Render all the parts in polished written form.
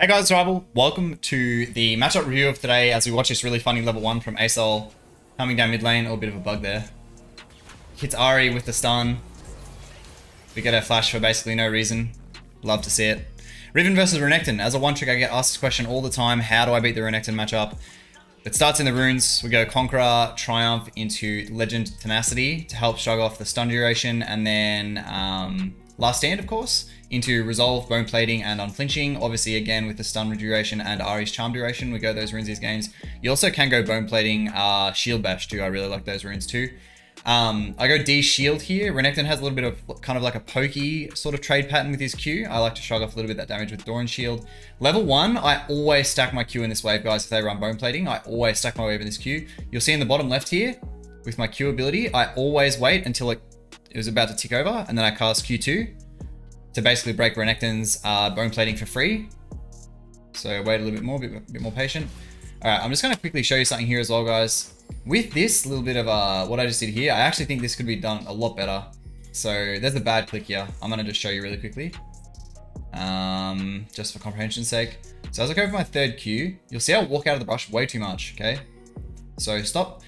Hey guys, Rival. Welcome to the matchup review of today as we watch this really funny level 1 from Asol coming down mid lane. Oh, a bit of a bug there. Hits Ari with the stun. We get a flash for basically no reason. Love to see it. Riven versus Renekton. As a one trick, I get asked this question all the time. How do I beat the Renekton matchup? It starts in the runes. We go Conqueror, Triumph into Legend Tenacity to help shrug off the stun duration, and then Last Stand, of course, into Resolve, Bone Plating, and Unflinching. Obviously, again, with the stun duration and Ari's charm duration, we go those runes these games. You also can go Bone Plating, Shield Bash too. I really like those runes too. I go D Shield here. Renekton has a little bit of kind of like a pokey sort of trade pattern with his Q. I like to shrug off a little bit that damage with Doran Shield. Level 1, I always stack my Q in this wave, guys, if they run Bone Plating. I always stack my wave in this Q. You'll see in the bottom left here, with my Q ability, I always wait until it was about to tick over, and then I cast Q2 to basically break Renekton's Bone Plating for free. So wait a little bit more, bit more patient. Alright, I'm just going to quickly show you something here as well, guys. With this little bit of what I just did here, I actually think this could be done a lot better. So there's a bad click here. I'm going to just show you really quickly. Just for comprehension's sake. So as I go for my third Q, you'll see I walk out of the brush way too much, okay? So stop.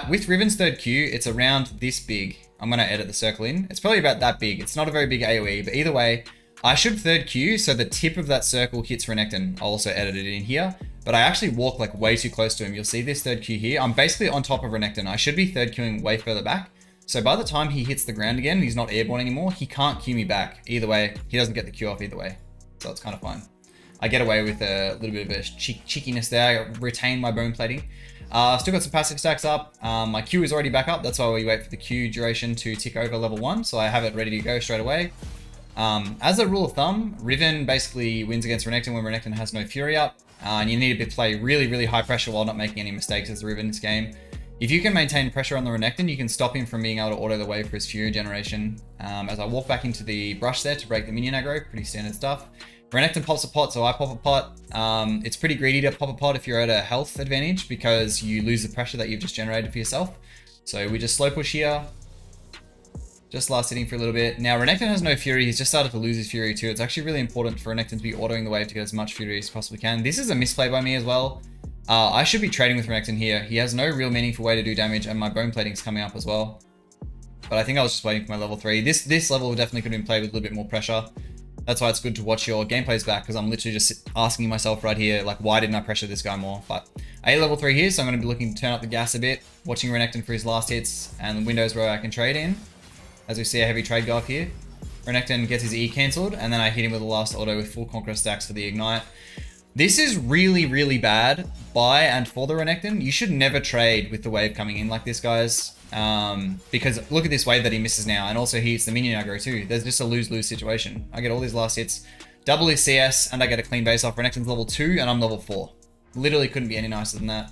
With Riven's third Q, it's around this big. I'm going to edit the circle in. It's probably about that big. It's not a very big AoE, but either way, I should third Q so the tip of that circle hits Renekton. I'll also edit it in here. But I actually walk like way too close to him. You'll see this third Q here. I'm basically on top of Renekton. I should be third Qing way further back. So by the time he hits the ground again, he's not airborne anymore. He can't Q me back. Either way, he doesn't get the Q off either way. So it's kind of fine. I get away with a little bit of a cheekiness there. I retain my Bone Plating. Still got some passive stacks up. My Q is already back up. That's why we wait for the Q duration to tick over level 1. So I have it ready to go straight away. As a rule of thumb, Riven basically wins against Renekton when Renekton has no Fury up. And you need to play really, really high pressure while not making any mistakes as the Riven in this game. If you can maintain pressure on the Renekton, you can stop him from being able to auto the wave for his Fury generation. As I walk back into the brush there to break the minion aggro, pretty standard stuff. Renekton pops a pot, so I pop a pot. It's pretty greedy to pop a pot if you're at a health advantage because you lose the pressure that you've just generated for yourself. So we just slow push here. Just last hitting for a little bit. Now, Renekton has no Fury. He's just started to lose his Fury too. It's actually really important for Renekton to be autoing the wave to get as much Fury as possibly can. This is a misplay by me as well. I should be trading with Renekton here. He has no real meaningful way to do damage, and my Bone Plating is coming up as well. But I think I was just waiting for my level 3. This level definitely could have been played with a little bit more pressure. That's why it's good to watch your gameplays back, because I'm literally just asking myself right here, like, why didn't I pressure this guy more? But I hit level 3 here, so I'm going to be looking to turn up the gas a bit, watching Renekton for his last hits, and the windows where I can trade in. As we see a heavy trade go off here. Renekton gets his E cancelled, and then I hit him with the last auto with full Conqueror stacks for the Ignite. This is really, really bad by and for the Renekton. You should never trade with the wave coming in like this, guys. Because look at this wave that he misses now, and also he hits the minion aggro too. There's just a lose-lose situation. I get all these last hits, double his CS, and I get a clean base off. Renekton's level 2, and I'm level 4. Literally couldn't be any nicer than that.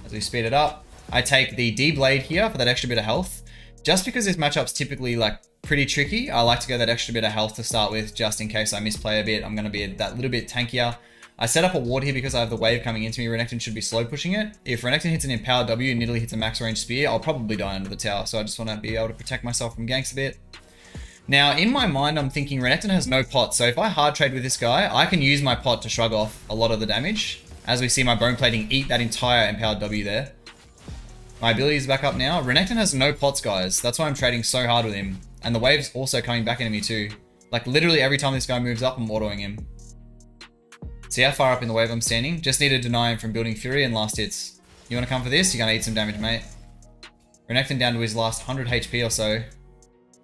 As we speed it up, I take the D Blade here for that extra bit of health. Just because this matchup's typically like pretty tricky, I like to go that extra bit of health to start with, just in case I misplay a bit. I'm going to be that little bit tankier. I set up a ward here because I have the wave coming into me. Renekton should be slow pushing it. If Renekton hits an empowered W and Nidalee hits a max range spear, I'll probably die under the tower. So I just want to be able to protect myself from ganks a bit. Now, in my mind, I'm thinking Renekton has no pot. So if I hard trade with this guy, I can use my pot to shrug off a lot of the damage. As we see my Bone Plating eat that entire empowered W there. My ability is back up now. Renekton has no pots, guys. That's why I'm trading so hard with him. And the wave's also coming back into me too. Like literally every time this guy moves up, I'm autoing him. See how far up in the wave I'm standing? Just need to deny him from building Fury and last hits. You want to come for this? You're going to eat some damage, mate. Renekton down to his last 100 HP or so.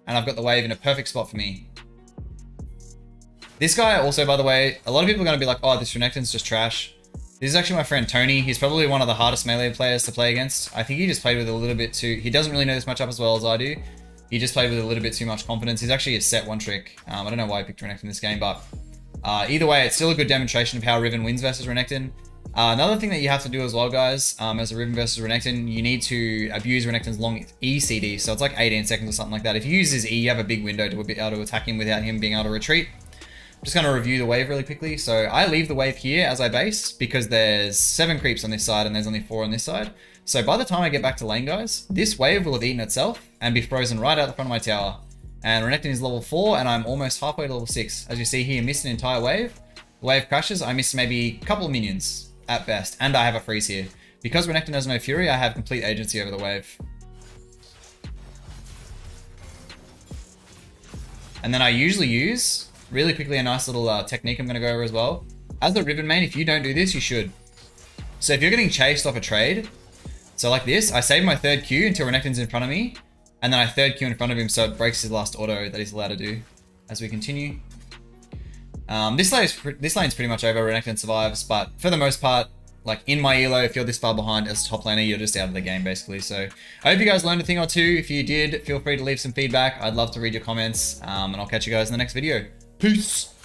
And I've got the wave in a perfect spot for me. This guy also, by the way, a lot of people are going to be like, oh, this Renekton's just trash. This is actually my friend Tony. He's probably one of the hardest melee players to play against. I think he just played with a little bit too... He doesn't really know this matchup as well as I do. He just played with a little bit too much confidence. He's actually a set one trick. I don't know why I picked Renekton in this game, but either way, it's still a good demonstration of how Riven wins versus Renekton. Another thing that you have to do as well, guys, as a Riven versus Renekton, you need to abuse Renekton's long E CD. So it's like 18 seconds or something like that. If you use his E, you have a big window to be able to attack him without him being able to retreat. Just going to review the wave really quickly. So I leave the wave here as I base because there's 7 creeps on this side and there's only 4 on this side. So by the time I get back to lane, guys, this wave will have eaten itself and be frozen right out the front of my tower. And Renekton is level 4 and I'm almost halfway to level 6. As you see here, missed an entire wave. the wave crashes, I miss maybe a couple of minions at best, and I have a freeze here. Because Renekton has no Fury, I have complete agency over the wave. And then I usually use, really quickly, a nice little technique I'm going to go over as well. As the Riven main, if you don't do this, you should. So if you're getting chased off a trade, so like this, I save my third Q until Renekton's in front of me, and then I third Q in front of him so it breaks his last auto that he's allowed to do. As we continue. This lane's pretty much over, Renekton survives, but for the most part, like in my elo, if you're this far behind as top laner, you're just out of the game basically. So I hope you guys learned a thing or two. If you did, feel free to leave some feedback. I'd love to read your comments, and I'll catch you guys in the next video. Peace!